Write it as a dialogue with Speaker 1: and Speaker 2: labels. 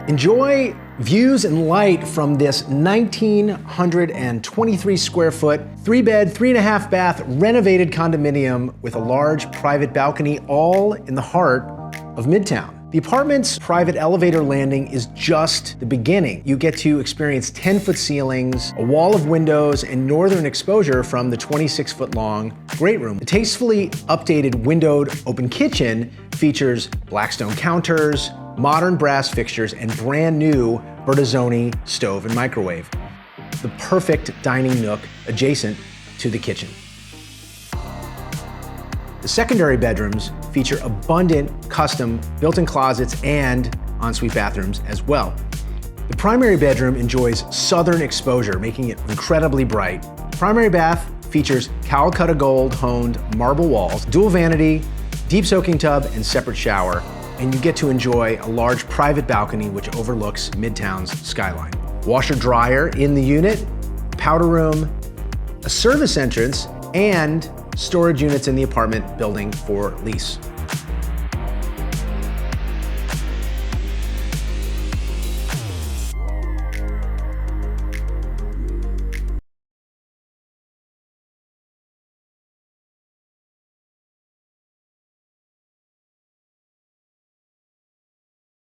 Speaker 1: Enjoy views and light from this 1,923 square foot, 3-bed, 3.5 bath renovated condominium with a large private balcony, all in the heart of Midtown. The apartment's private elevator landing is just the beginning. You get to experience 10-foot ceilings, a wall of windows, and northern exposure from the 26-foot-long great room. The tastefully updated windowed open kitchen features Blackstone counters, modern brass fixtures, and brand new Bertazzoni stove and microwave. The perfect dining nook adjacent to the kitchen. The secondary bedrooms feature abundant custom built-in closets and ensuite bathrooms as well. The primary bedroom enjoys southern exposure, making it incredibly bright. The primary bath features Calcutta gold honed marble walls, dual vanity, deep soaking tub, and separate shower, and you get to enjoy a large private balcony which overlooks Midtown's skyline. Washer dryer in the unit, powder room, a service entrance, and storage units in the apartment building for lease.